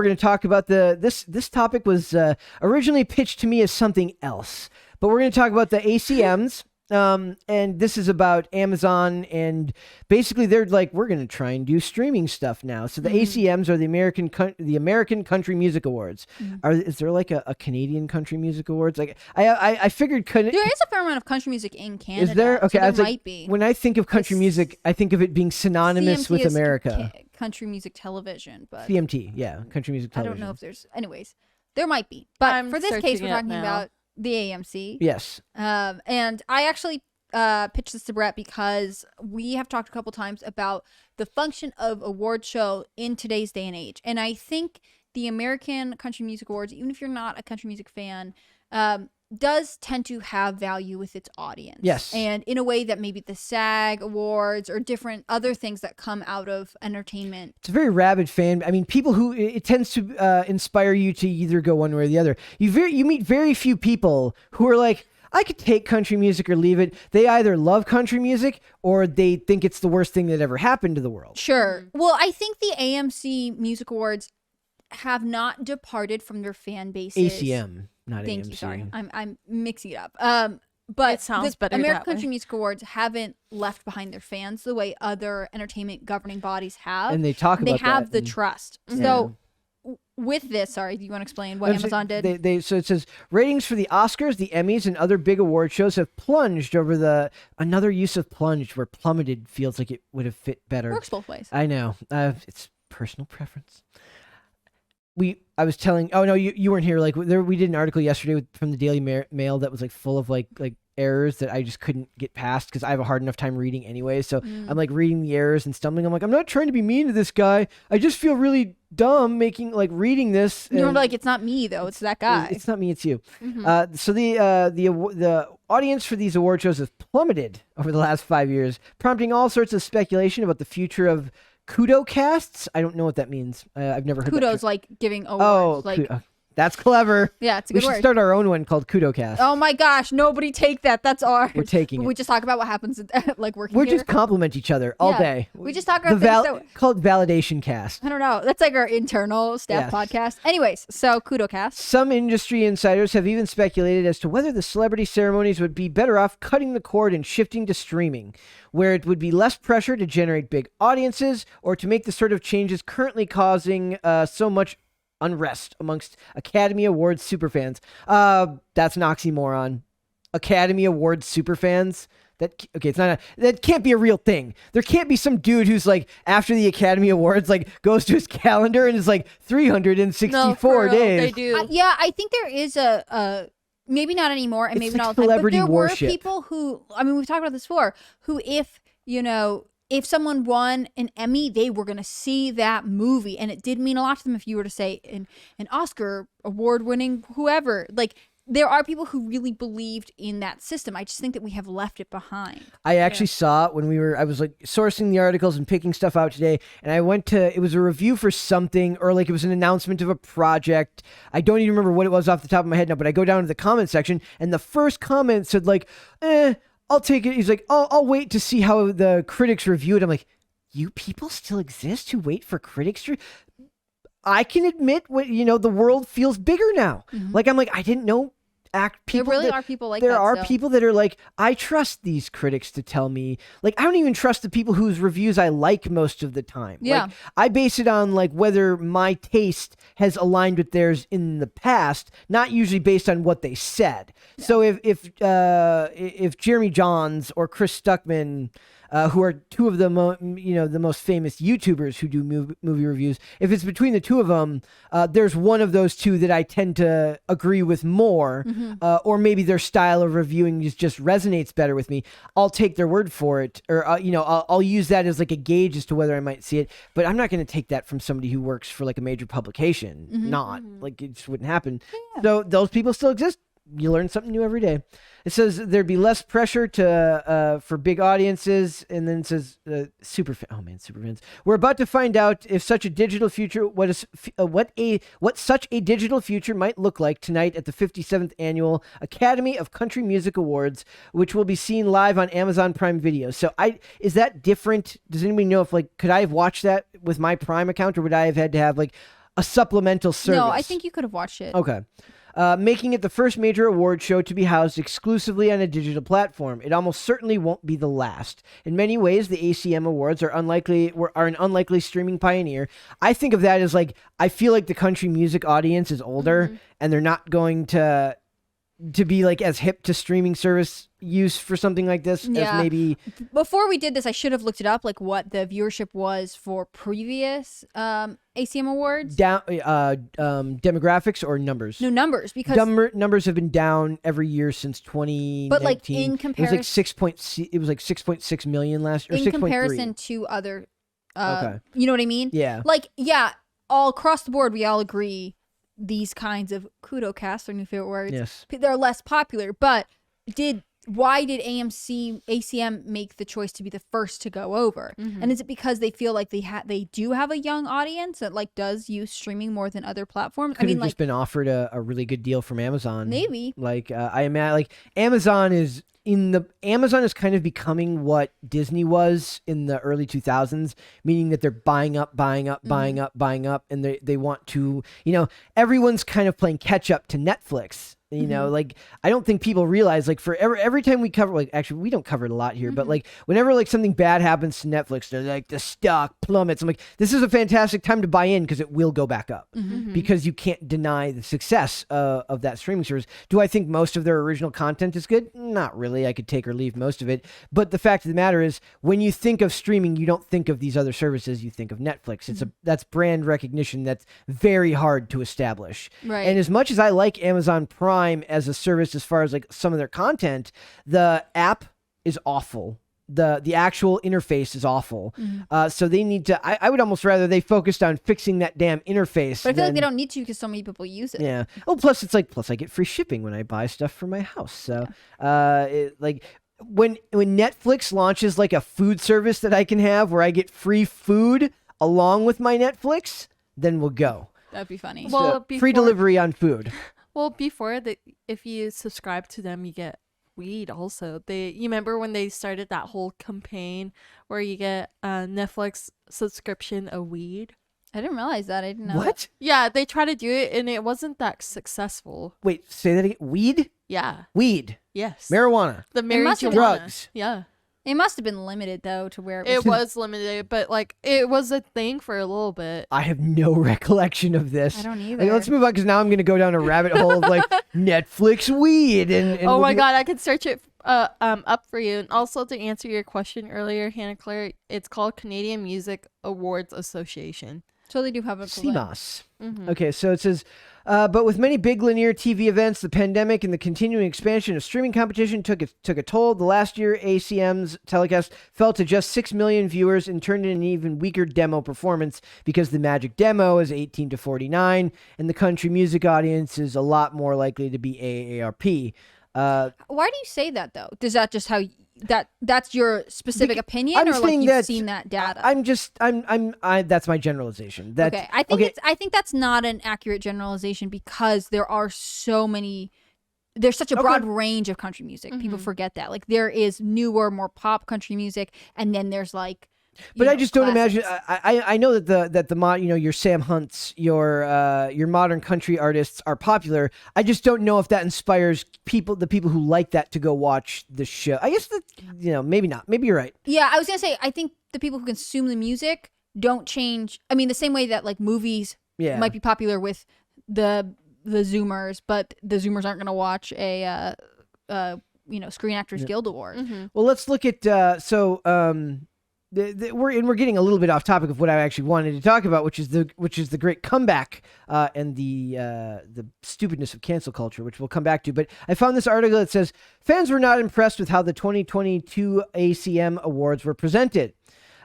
going to talk about this topic was originally pitched to me as something else, but we're going to talk about the ACMs. And this is about Amazon, and basically they're like, we're going to try and do streaming stuff now. So the ACMs are the American Country Music Awards. Is there like a Canadian Country Music Awards? Like I figured there is a fair amount of country music in Canada. Is there? Okay, so there might be. When I think of country music, I think of it being synonymous CMT with is America. Country music television, but CMT, yeah, country music television. I don't know if there's. Anyways, there might be, but for this case, we're talking now. about the AMC. Yes. And I actually pitched this to Brett because we have talked a couple times about the function of award show in today's day and age. And I think the American Country Music Awards, even if you're not a country music fan, does tend to have value with its audience. Yes. And in a way that maybe the SAG Awards or different other things that come out of entertainment. It's a very rabid fan. I mean, people who it tends to inspire you to either go one way or the other. You meet very few people who are like, I could take country music or leave it. They either love country music or they think it's the worst thing that ever happened to the world. Sure. Well, I think the AMC Music Awards have not departed from their fan bases. ACM, not AMC. Thank you. Sorry, I'm mixing it up. But It sounds better American that way. Country Music Awards haven't left behind their fans the way other entertainment governing bodies have. And they talk about They have that the and- trust. Yeah. So with this, sorry, do you want to explain what Amazon did? So it says ratings for the Oscars, the Emmys, and other big award shows have plunged over another use of plunged where plummeted feels like it would have fit better. Works both ways. I know. It's personal preference. I was telling. Oh no, you weren't here. Like we did an article yesterday from the Daily Mail that was like full of like errors that I just couldn't get past because I have a hard enough time reading anyway. So I'm like reading the errors and stumbling. I'm like, I'm not trying to be mean to this guy. I just feel really dumb reading this. You're and like, it's not me though. It's that guy. It's not me. It's you. So the audience for these award shows has plummeted over the last 5 years, prompting all sorts of speculation about the future of Kudocasts. I don't know what that means. I've never heard Kudos, that. like giving awards. That's clever. Yeah, it's a We good should word. start our own one called Kudocast. Oh my gosh, nobody take that. That's ours. We're taking We it. just talk about what happens at, like working We here. just compliment each other all Yeah. day. We just talk about things that... called Validation Cast. I don't know. That's like our internal staff Yes. podcast. Anyways, so Kudocast. Some industry insiders have even speculated as to whether the celebrity ceremonies would be better off cutting the cord and shifting to streaming, where it would be less pressure to generate big audiences or to make the sort of changes currently causing so much unrest amongst Academy Awards superfans. That's an oxymoron. Academy Awards superfans. That can't be a real thing. There can't be some dude who's like after the Academy Awards goes to his calendar and is like 364 days. They do. Yeah, I think there is a maybe not anymore, and It's maybe like not all the time. But celebrity there worship. were people who, I mean, we've talked about this before, who if someone won an Emmy, they were going to see that movie. And it did mean a lot to them if you were to say an Oscar award-winning whoever. Like, there are people who really believed in that system. I just think that we have left it behind. I actually saw it when I was like sourcing the articles and picking stuff out today. And I went to, it was a review for something, or like it was an announcement of a project. I don't even remember what it was off the top of my head now, but I go down to the comment section and the first comment said I'll take it. He's like, I'll wait to see how the critics review it. I'm like, you people still exist who wait for critics to... I can admit the world feels bigger now. Like, I'm like, I didn't know There really are people like that. There are still. people that are like, I trust these critics to tell me. Like, I don't even trust the people whose reviews I like most of the time. Yeah. Like, I base it on like whether my taste has aligned with theirs in the past, not usually based on what they said. Yeah. So if Jeremy Johns or Chris Stuckman, who are two of the the most famous YouTubers who do movie reviews, if it's between the two of them, there's one of those two that I tend to agree with more, or maybe their style of reviewing just resonates better with me. I'll take their word for it, or I'll use that as like a gauge as to whether I might see it. But I'm not going to take that from somebody who works for like a major publication. Like, it just wouldn't happen. Yeah. So those people still exist. You learn something new every day. It says there'd be less pressure for big audiences, and then it says superfans. We're about to find out if such a digital future what such a digital future might look like tonight at the 57th annual Academy of Country Music Awards, which will be seen live on Amazon Prime Video. So is that different? Does anybody know if could I have watched that with my Prime account, or would I have had to have a supplemental service. No, I think you could have watched it. Okay. Making it the first major award show to be housed exclusively on a digital platform. It almost certainly won't be the last. In many ways, the ACM Awards are an unlikely streaming pioneer. I think of that as like, I feel like the country music audience is older, and they're not going to be like as hip to streaming service use for something like this as maybe. Before we did this, I should have looked it up, like what the viewership was for previous ACM awards. Down demographics or numbers? No, numbers, because numbers have been down every year since 2019. but like in comparison, it was like 6.6 million last year. in 6.3. comparison to other, Okay. you know what I mean? Yeah. Like, yeah, all across the board, we all agree these kinds of kudo casts are new favorite words. Yes. They're less popular, but why did ACM make the choice to be the first to go over? And is it because they feel like they do have a young audience that like does use streaming more than other platforms? Could have just been offered a really good deal from Amazon. Maybe. Like I imagine, like Amazon is kind of becoming what Disney was in the early 2000s, meaning that they're buying up, and they want to, everyone's kind of playing catch up to Netflix. Like I don't think people realize, like, for every time we cover, like, actually we don't cover it a lot here, but like whenever like something bad happens to Netflix, they're like, the stock plummets. I'm like, this is a fantastic time to buy in because it will go back up, because you can't deny the success of that streaming service. Do I think most of their original content is good? Not really. I could take or leave most of it. But the fact of the matter is, when you think of streaming, you don't think of these other services. You think of Netflix. That's brand recognition that's very hard to establish. Right. And as much as I like Amazon Prime as a service, as far as like some of their content, the app is awful. The actual interface is awful. So they need to, I would almost rather they focused on fixing that damn interface. But I feel like they don't need to because so many people use it. Yeah. Oh, plus I get free shipping when I buy stuff for my house. So like when Netflix launches like a food service that I can have where I get free food along with my Netflix, then we'll go. That'd be funny. Well, Free delivery on food. Well, before that, if you subscribe to them, you get weed also. You remember when they started that whole campaign where you get a Netflix subscription of weed? I didn't realize that. I didn't know. What? Yeah, they tried to do it and it wasn't that successful. Wait, say that again. Weed? Yeah. Weed. Yes. Marijuana. The must have marijuana. Drugs. Yeah. It must have been limited though to where It was limited, but like it was a thing for a little bit. I have no recollection of this. I don't either. Like, let's move on, because now I'm going to go down a rabbit hole of like Netflix weed. And Oh my God, I could search it up for you. And also to answer your question earlier, Hannah Claire, it's called Canadian Music Awards Association. So they do have a CMAS. Okay, so it says, but with many big linear TV events, the pandemic and the continuing expansion of streaming competition took a toll. The last year, ACM's telecast fell to just 6 million viewers and turned in an even weaker demo performance because the magic demo is 18 to 49, and the country music audience is a lot more likely to be AARP. Why do you say that though? Does that just how that's your specific opinion, I'm or like saying you've that seen that data? That's my generalization. Okay, I think that's not an accurate generalization because there are so many. There's such a broad range of country music. People forget that. Like there is newer, more pop country music, and then there's like. But I just don't imagine. classics. I know that your Sam Hunts, your modern country artists are popular. I just don't know if that inspires the people who like that to go watch the show. I guess maybe not. Maybe you're right. Yeah, I was gonna say I think the people who consume the music don't change. I mean, the same way that like movies might be popular with the Zoomers, but the Zoomers aren't gonna watch a Screen Actors Guild Award. Well, let's look at we're getting a little bit off topic of what I actually wanted to talk about, which is the great comeback and the stupidness of cancel culture, which we'll come back to. But I found this article that says fans were not impressed with how the 2022 ACM Awards were presented.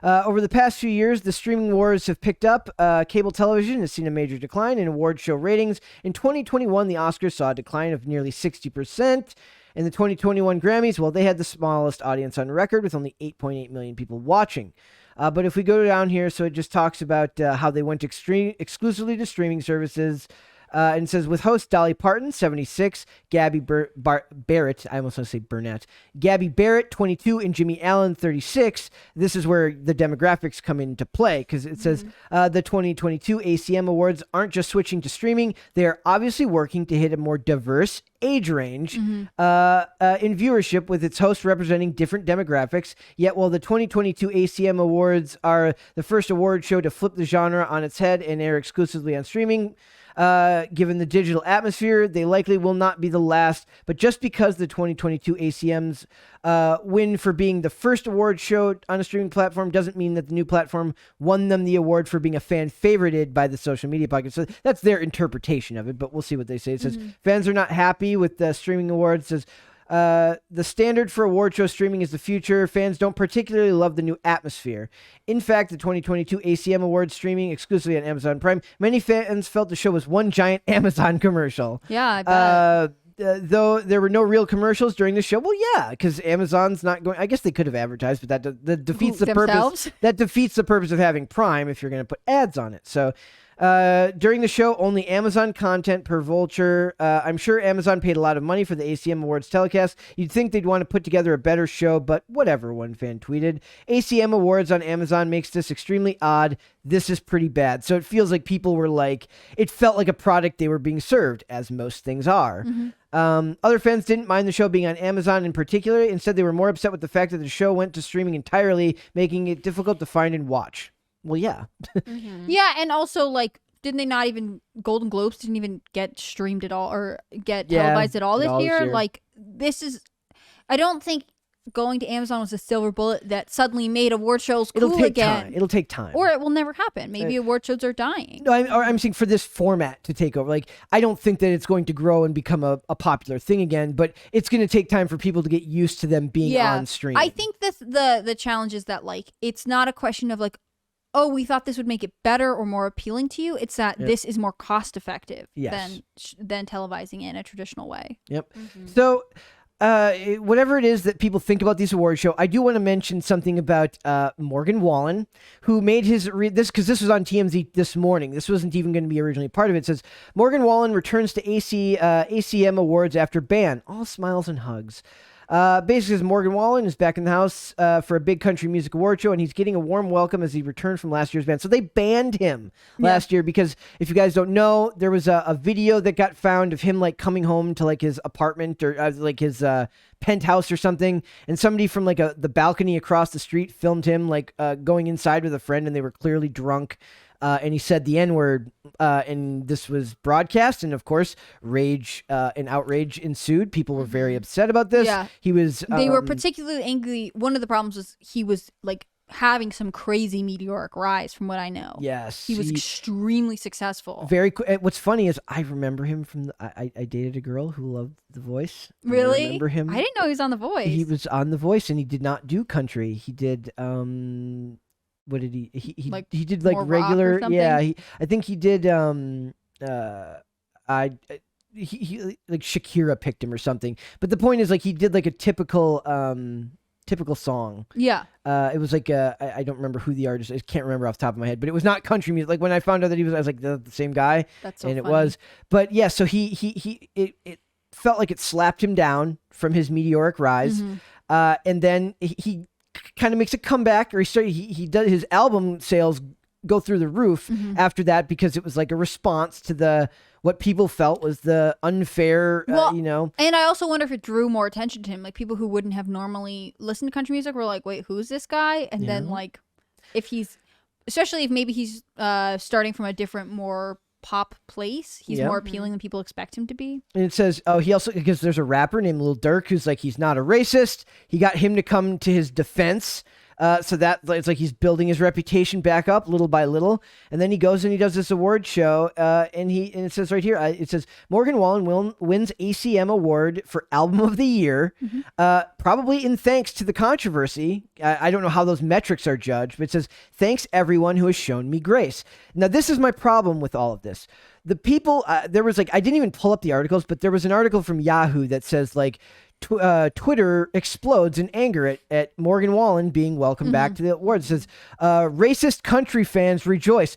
Over the past few years, the streaming wars have picked up. Cable television has seen a major decline in award show ratings. In 2021, the Oscars saw a decline of nearly 60%. In the 2021 Grammys, well, they had the smallest audience on record with only 8.8 million people watching. But if we go down here, so it just talks about how they went exclusively to streaming services. And it says, with host Dolly Parton, 76, Gabby Barrett, I almost want to say Burnett, Gabby Barrett, 22, and Jimmy Allen, 36. This is where the demographics come into play, because it says the 2022 ACM Awards aren't just switching to streaming. They are obviously working to hit a more diverse age range in viewership, with its hosts representing different demographics. Yet while the 2022 ACM Awards are the first award show to flip the genre on its head and air exclusively on streaming, given the digital atmosphere, they likely will not be the last. But just because the 2022 ACMs win for being the first award show on a streaming platform doesn't mean that the new platform won them the award for being a fan favorited by the social media pocket. So that's their interpretation of it, but we'll see what they say. It says fans are not happy with the streaming awards. It says the standard for award show streaming is the future. Fans don't particularly love the new atmosphere. In fact, the 2022 ACM Awards streaming exclusively on Amazon Prime, many fans felt the show was one giant Amazon commercial. Yeah, I bet. Though there were no real commercials during the show. Well, yeah, because Amazon's not going. I guess they could have advertised, but that defeats the themselves? purpose. That defeats the purpose of having Prime if you're going to put ads on it. So. During the show, only Amazon content per Vulture. I'm sure Amazon paid a lot of money for the ACM Awards telecast. You'd think they'd want to put together a better show, but whatever, one fan tweeted. ACM Awards on Amazon makes this extremely odd. This is pretty bad. So it feels like people were like, it felt like a product they were being served, as most things are. Other fans didn't mind the show being on Amazon in particular. Instead, they were more upset with the fact that the show went to streaming entirely, making it difficult to find and watch. Well, yeah. Yeah, and also, like, didn't they not even, Golden Globes didn't even get streamed at all or get televised at all this year? Like, this is, I don't think going to Amazon was a silver bullet that suddenly made award shows cool again. It'll take time. Or it will never happen. Maybe award shows are dying. No, I'm saying for this format to take over. Like, I don't think that it's going to grow and become a popular thing again, but it's going to take time for people to get used to them being on stream. I think the challenge is that, like, it's not a question of, like, oh, we thought this would make it better or more appealing to you. It's that this is more cost effective than televising it in a traditional way. Yep. So, whatever it is that people think about these award show, I do want to mention something about Morgan Wallen, who made his this, because this was on TMZ this morning. This wasn't even going to be originally part of it. It says Morgan Wallen returns to ACM Awards after ban. All smiles and hugs. Basically, says Morgan Wallen is back in the house for a big country music award show, and he's getting a warm welcome as he returned from last year's ban. So they banned him last year because, if you guys don't know, there was a video that got found of him, like, coming home to, like, his apartment or like his penthouse or something, and somebody from, like, the balcony across the street filmed him, like, going inside with a friend, and they were clearly drunk. And he said the N-word, and this was broadcast, and of course, rage and outrage ensued. People were very upset about this. Yeah. He was. They were particularly angry. One of the problems was he was, like, having some crazy meteoric rise, from what I know. Yes, he was extremely successful. What's funny is I remember him from. I dated a girl who loved The Voice. Really? I remember him. I didn't know he was on The Voice. He was on The Voice, and he did not do country. He did. What did he? He did, like, regular. Yeah, I think he did. He like Shakira picked him or something. But the point is, like, he did, like, a typical song. Yeah. It was like I don't remember who the artist. I can't remember off the top of my head, but it was not country music. Like, when I found out that he was, I was like, the same guy. That's so funny. And it was. But yeah, so it felt like it slapped him down from his meteoric rise, and then he kind of makes a comeback, or he does, his album sales go through the roof after that, because it was like a response to what people felt was the unfair, And I also wonder if it drew more attention to him. Like, people who wouldn't have normally listened to country music were like, wait, who's this guy? And then, like, especially if maybe he's starting from a different, more pop place, he's more appealing than people expect him to be. And it says, he also, because there's a rapper named Lil Durk who's like, he's not a racist. He got him to come to his defense. So that it's like he's building his reputation back up little by little, and then he goes and he does this award show, and it says right here, it says Morgan Wallen wins ACM Award for Album of the Year, probably in thanks to the controversy. I don't know how those metrics are judged, but it says thanks everyone who has shown me grace. Now this is my problem with all of this. The people, there was, like, I didn't even pull up the articles, but there was an article from Yahoo that says, like, Twitter explodes in anger at Morgan Wallen being welcomed back to the awards. It says, racist country fans rejoice.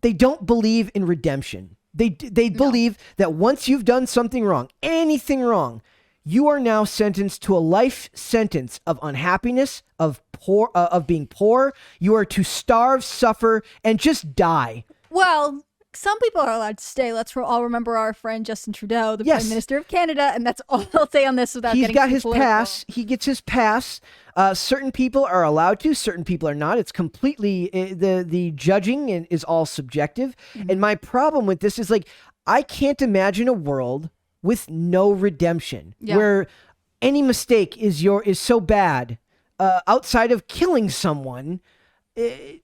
they don't believe in redemption. They believe that once you've done something wrong, anything wrong, you are now sentenced to a life sentence of unhappiness, of being poor. You are to starve, suffer, and just die. Well, some people are allowed to stay. Let's all remember our friend Justin Trudeau, the Prime Minister of Canada, and that's all I'll say on this without He's getting got too his political. pass. He gets his pass. Certain people are allowed to. Certain people are not. It's completely the judging is all subjective. Mm-hmm. And my problem with this is like I can't imagine a world with no redemption where any mistake is so bad outside of killing someone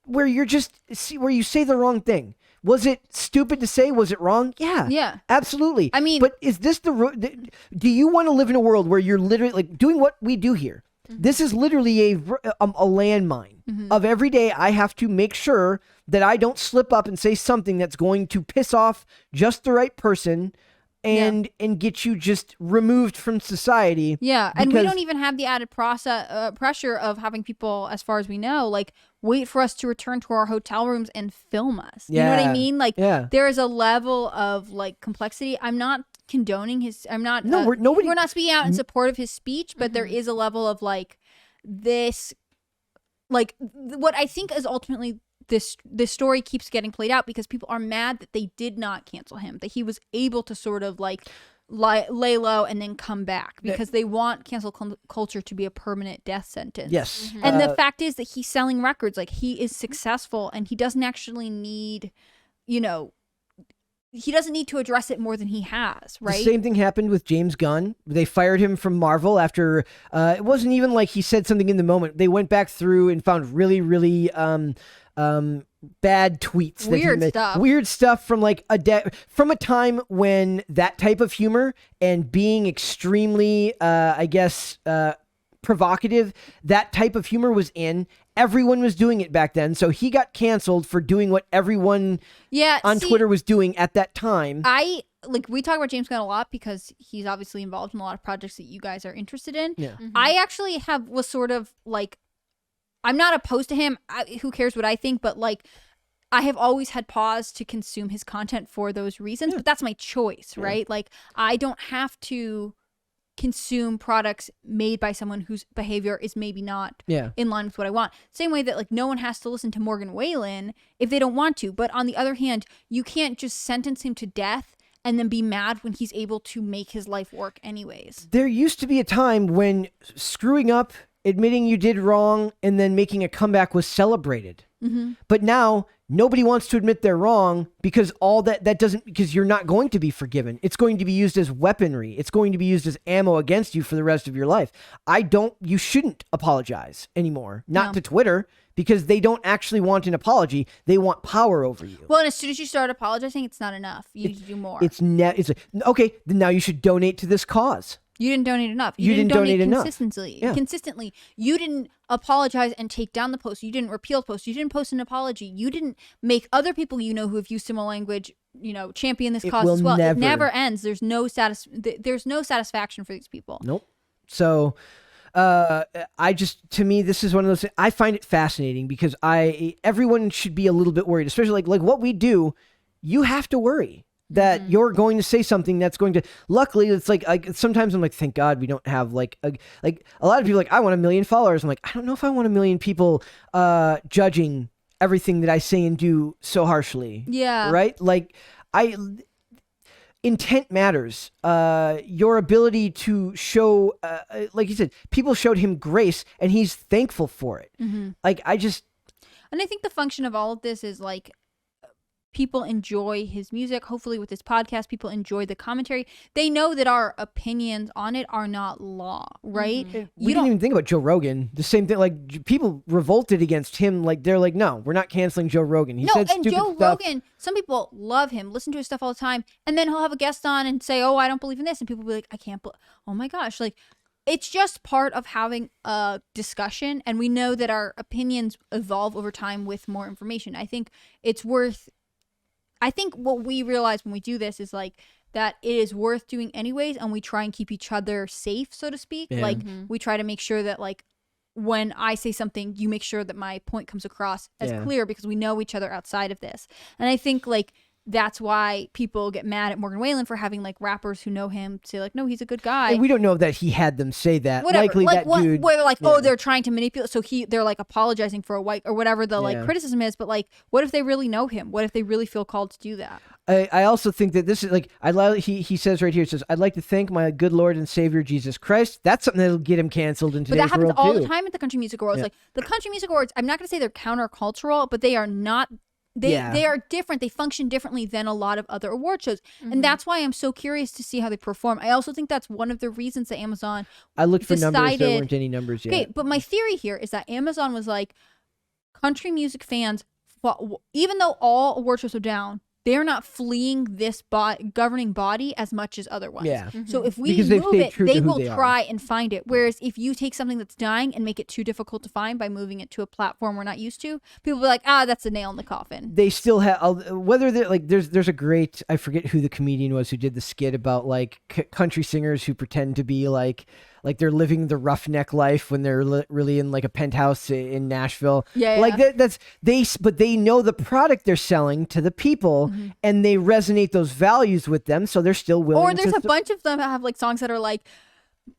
where you're just where you say the wrong thing. Was it stupid to say? Was it wrong? Yeah, absolutely. I mean, but is this do you want to live in a world where you're literally like doing what we do here? This is literally a landmine of every day. I have to make sure that I don't slip up and say something that's going to piss off just the right person and get you just removed from society. Yeah, and we don't even have the added pressure of having people, as far as we know, like wait for us to return to our hotel rooms and film us. You know what I mean? Like there is a level of like complexity. I'm not condoning his. I'm not. We're not speaking out in support of his speech, but there is a level of like this, like what I think is ultimately. This story keeps getting played out because people are mad that they did not cancel him, that he was able to sort of like lay low and then come back because they want cancel culture to be a permanent death sentence. Yes. And the fact is that he's selling records, like he is successful and he doesn't actually need, he doesn't need to address it more than he has, right? The same thing happened with James Gunn. They fired him from Marvel after it wasn't even like he said something in the moment. They went back through and found really, really bad tweets. Weird stuff from like from a time when that type of humor and being extremely, provocative, that type of humor was in. Everyone was doing it back then, so he got canceled for doing what everyone on Twitter was doing at that time. We talk about James Gunn a lot because he's obviously involved in a lot of projects that you guys are interested in. Yeah. I actually was sort of like, I'm not opposed to him. Who cares what I think? But like, I have always had pause to consume his content for those reasons, but that's my choice, right? Like, I don't have to consume products made by someone whose behavior is maybe not in line with what I want. Same way that like no one has to listen to Morgan Whalen if they don't want to. But on the other hand, you can't just sentence him to death and then be mad when he's able to make his life work anyways. There used to be a time when screwing up, admitting you did wrong, and then making a comeback was celebrated. But now nobody wants to admit they're wrong because because you're not going to be forgiven. It's going to be used as weaponry. It's going to be used as ammo against you for the rest of your life. You shouldn't apologize anymore. Not to Twitter, because they don't actually want an apology. They want power over you. Well, and as soon as you start apologizing, it's not enough. You need to do more. Okay, then now you should donate to this cause. You didn't donate enough. You didn't donate enough. Consistently. You didn't apologize and take down the post. You didn't repeal the post. You didn't post an apology. You didn't make other people who have used similar language, champion this cause as well. It never ends. There's no satisfaction for these people. Nope. So to me, this is one of those things. I find it fascinating because everyone should be a little bit worried, especially like what we do. You have to worry that you're going to say something that's going to. Luckily, it's like sometimes I'm like, thank God we don't have like a lot of people like I want 1 million followers. I'm like, I don't know if I want 1 million people judging everything that I say and do so harshly. Yeah. Right. Like intent matters. Your ability to show, like you said, people showed him grace, and he's thankful for it. And I think the function of all of this is like, people enjoy his music. Hopefully with this podcast, people enjoy the commentary. They know that our opinions on it are not law, right? We didn't even think about Joe Rogan. The same thing, like people revolted against him. Like they're like, no, we're not canceling Joe Rogan. He said stupid Joe stuff. Rogan, some people love him, listen to his stuff all the time, and then he'll have a guest on and say, oh, I don't believe in this. And people will be like, I can't believe, oh my gosh. Like, it's just part of having a discussion. And we know that our opinions evolve over time with more information. I think what we realize when we do this is like that it is worth doing anyways, and we try and keep each other safe, so to speak. Like we try to make sure that like when I say something, you make sure that my point comes across as clear because we know each other outside of this. And I think like that's why people get mad at Morgan Wallen for having like rappers who know him say like, no, he's a good guy. And we don't know that he had them say that. Whatever. Likely like, that dude. where they're like, oh, they're trying to manipulate. So they're like apologizing for a white or whatever the like criticism is. But like, what if they really know him? What if they really feel called to do that? I also think that this is like he says right here. It says, "I'd like to thank my good Lord and Savior Jesus Christ." That's something that'll get him canceled in today's world But that happens all too. the time at the Country Music Awards. Like the Country Music Awards, I'm not going to say they're countercultural, but they are not. They are different. They function differently than a lot of other award shows. And that's why I'm so curious to see how they perform. I also think that's one of the reasons that Amazon I looked for numbers. There decided- weren't any numbers yet. Okay, but my theory here is that Amazon was like, country music fans, even though all award shows are down, they're not fleeing this governing body as much as other ones. Yeah. So if we Because they've move stayed it, true to they who will they are. try and find it. Whereas if you take something that's dying and make it too difficult to find by moving it to a platform we're not used to, people will be like, that's a nail in the coffin. They still have whether they're like there's a great, I forget who the comedian was who did the skit about like country singers who pretend to be like they're living the roughneck life when they're really in like a penthouse in Nashville. Yeah, like but they know the product they're selling to the people, and they resonate those values with them, so they're still willing. Or there's a bunch of them that have like songs that are like,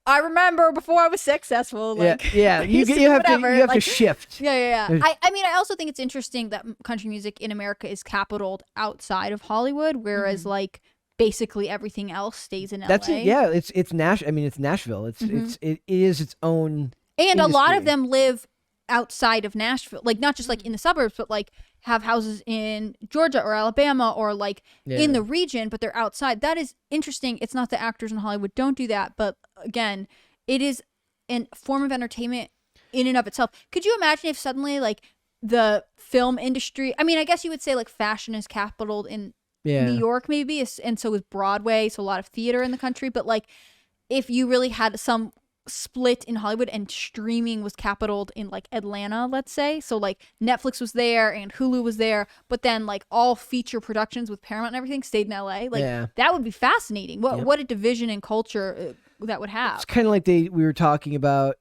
I remember before I was successful. Like, yeah. You have to shift. Yeah. I mean, I also think it's interesting that country music in America is capitaled outside of Hollywood, whereas like basically everything else stays in LA. That's it. Yeah, it's Nash. I mean, it's Nashville. It is its own. And a lot of industry. them live outside of Nashville, like not just like in the suburbs, but like have houses in Georgia or Alabama or like in the region, but they're outside. That is interesting. It's not that actors in Hollywood don't do that, but again, it is a form of entertainment in and of itself. Could you imagine if suddenly like the film industry, I mean, I guess you would say like fashion is capitaled in New York maybe, and so is Broadway, so a lot of theater in the country, but like if you really had some split in Hollywood and streaming was capitaled in like Atlanta, let's say, so like Netflix was there and Hulu was there, but then like all feature productions with Paramount and everything stayed in LA, like that would be fascinating. What a division in culture that would have. It's kind of like we were talking about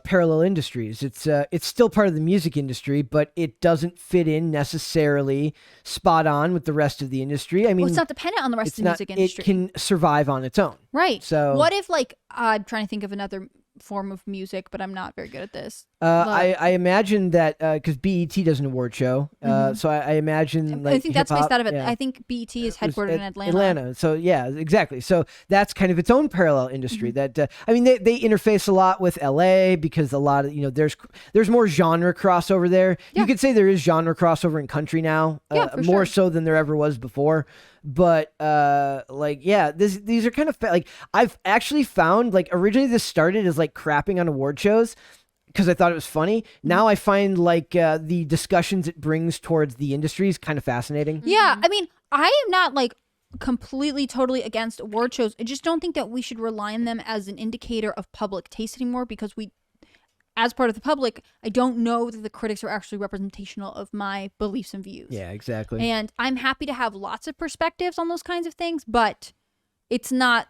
parallel industries. It's still part of the music industry, but it doesn't fit in necessarily spot on with the rest of the industry. I mean, it's not dependent on the rest of the music industry. It can survive on its own. Right. So what if like I'm trying to think of another form of music, but I'm not very good at this. I imagine that because BET does an award show, so I imagine like I think that's based hip-hop, out of it. yeah. I think BET is headquartered in Atlanta. Atlanta. So yeah, exactly. So that's kind of its own parallel industry. That I mean, they interface a lot with LA because a lot of there's more genre crossover there. Yeah. You could say there is genre crossover in country now, for more sure. so than there ever was before. But these are kind of like I've actually found like originally this started as like crapping on award shows because I thought it was funny. Now I find like the discussions it brings towards the industry is kind of fascinating. Yeah, I mean, I am not like completely totally against award shows. I just don't think that we should rely on them as an indicator of public taste anymore because as part of the public, I don't know that the critics are actually representational of my beliefs and views. Yeah, exactly. And I'm happy to have lots of perspectives on those kinds of things, but it's not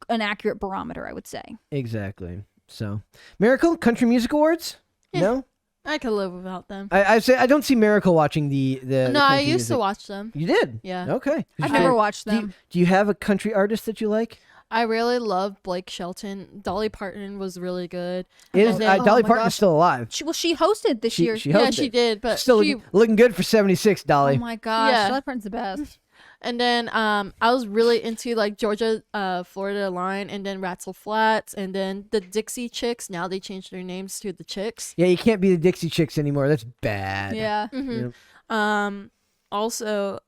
an accurate barometer, I would say. Exactly. So, Miracle Country Music Awards? Yeah. No, I could live without them. I say I don't see Miracle watching the No, I country used music. to watch them. You did? Yeah. Okay. I've never watched Do you, them. do you have a country artist that you like? I really love Blake Shelton. Dolly Parton was really good. Is And then- Dolly my Parton's gosh. still alive? She hosted this year. She Yeah, hosted. she did, but Still she looking good for 76, Dolly. Oh my gosh, Yeah. Dolly Parton's the best. And then I was really into like Georgia, Florida Line, and then Rattle Flats, and then the Dixie Chicks. Now they changed their names to the Chicks. Yeah, you can't be the Dixie Chicks anymore. That's bad. Yeah. Mhm. Yep. Also,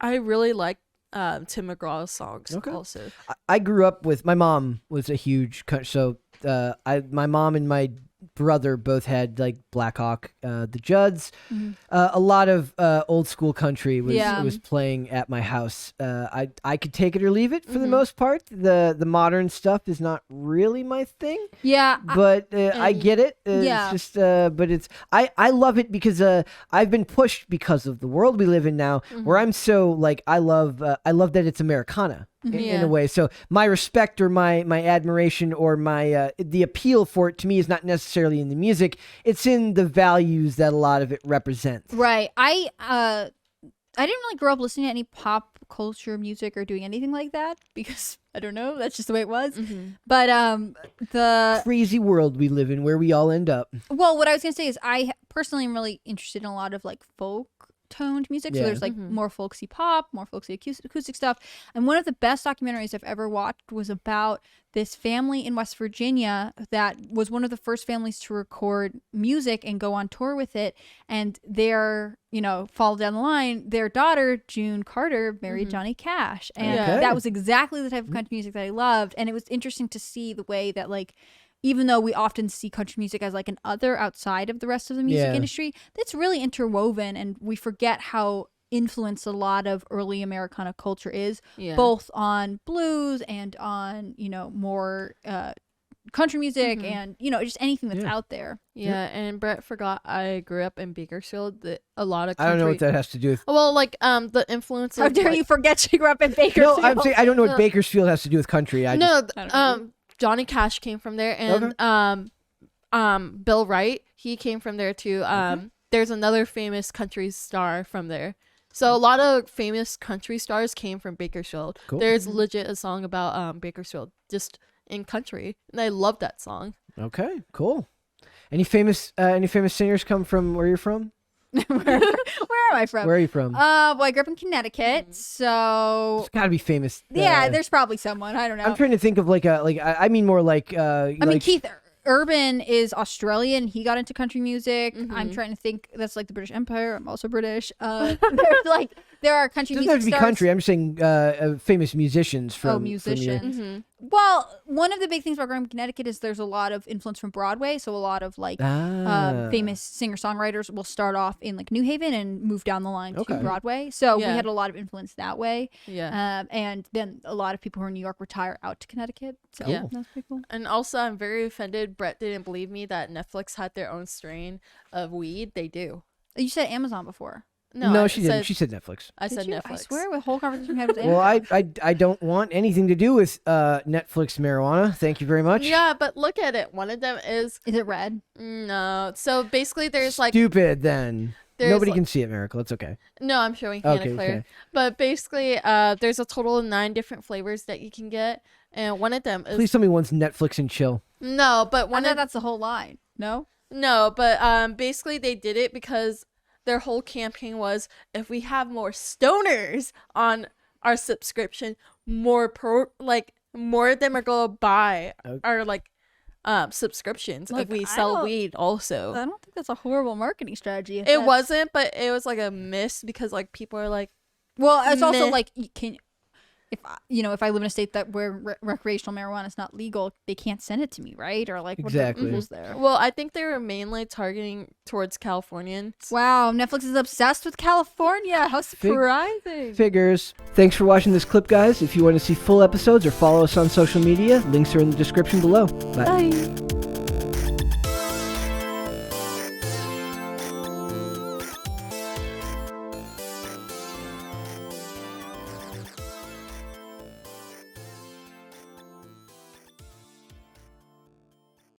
I really like Tim McGraw's songs. Okay. Also, I grew up with my mom was a huge so my mom and my brother both had like Black Hawk, the Judds. A lot of old school country was playing at my house. I could take it or leave it for the most part. The modern stuff is not really my thing. Yeah. But I get it. Yeah. It's just but it's I love it because I've been pushed because of the world we live in now, where I'm so like I love that it's Americana. in Yeah. a way. So my respect or my admiration or my the appeal for it to me is not necessarily in the music. It's in the values that a lot of it represents. Right. I didn't really grow up listening to any pop culture music or doing anything like that because I don't know, that's just the way it was. But the Crazy world we live in where we all end up. well, what I was gonna say is I personally am really interested in a lot of like folk toned music. So Yeah. there's like more folksy pop, more folksy acoustic stuff. And one of the best documentaries I've ever watched was about this family in West Virginia that was one of the first families to record music and go on tour with it. And their, follow down the line, their daughter, June Carter, married Johnny Cash. And Okay. that was exactly the type of country music that I loved. And it was interesting to see the way that like, even though we often see country music as like an other outside of the rest of the music Yeah. industry, that's really interwoven, and we forget how influenced a lot of early Americana culture is, Yeah. both on blues and on, more country music and, just anything that's Yeah. out there. Yeah, and Brett forgot I grew up in Bakersfield. That a lot of I country. don't know what that has to do with. Well, like the influence. How of, dare like, you forget you grew up in Bakersfield? No, I'm saying I don't know what Bakersfield has to do with country. I No, just, I don't know. Johnny Cash came from there, and Bill Wright, he came from there too. There's another famous country star from there. So a lot of famous country stars came from Bakersfield. Cool. There's legit a song about Bakersfield just in country, and I love that song. okay, cool. Any famous singers come from where you're from? Where am I from? Where are you from? Well, I grew up in Connecticut, so It's got to be famous. yeah, there's probably someone. I don't know. I'm trying to think of I mean more like I mean, Keith Urban is Australian. He got into country music. I'm trying to think. That's like the British Empire. I'm also British. There are country doesn't music have to be stars. country. I'm just saying famous musicians from. from your- musicians. Well, one of the big things about growing up in Connecticut is there's a lot of influence from Broadway. So a lot of like famous singer-songwriters will start off in like New Haven and move down the line Okay. to Broadway. So we Yeah. had a lot of influence that way. Yeah. And then a lot of people who are in New York retire out to Connecticut. So Yeah. that's pretty cool. And also, I'm very offended. Brett didn't believe me that Netflix had their own strain of weed. They do. You said Amazon before. No, I she didn't. said- She said Netflix. I said Did you? Netflix. I swear, the whole conversation we had was Amazon. Well, I don't want anything to do with Netflix marijuana. Thank you very much. Yeah, but look at it. One of them is Is it red? no. So basically, there's like Stupid. Then There's nobody like- can see it, Miracle. It's okay. no. I'm showing Hannah Okay, Claire. okay. But basically, there's a total of 9 different flavors that you can get, and one of them is Please tell me one's Netflix and chill. no. But I one thought of that's the whole line. No? no. But basically, they did it because their whole campaign was if we have more stoners on our subscription, more of them are gonna buy Okay. our subscriptions Look, if we I sell don't- weed also. I don't think that's a horrible marketing strategy. if It that's- wasn't, but it was like a miss because like people are like, Well, it's also Meh. like you can, if I live in a state that where recreational marijuana is not legal, they can't send it to me, right? Or like what are the Exactly. rules there? well, I think they were mainly targeting towards Californians. Wow, Netflix is obsessed with California. How surprising! Figures. Thanks for watching this clip, guys. If you want to see full episodes or follow us on social media, links are in the description below. Bye. Bye.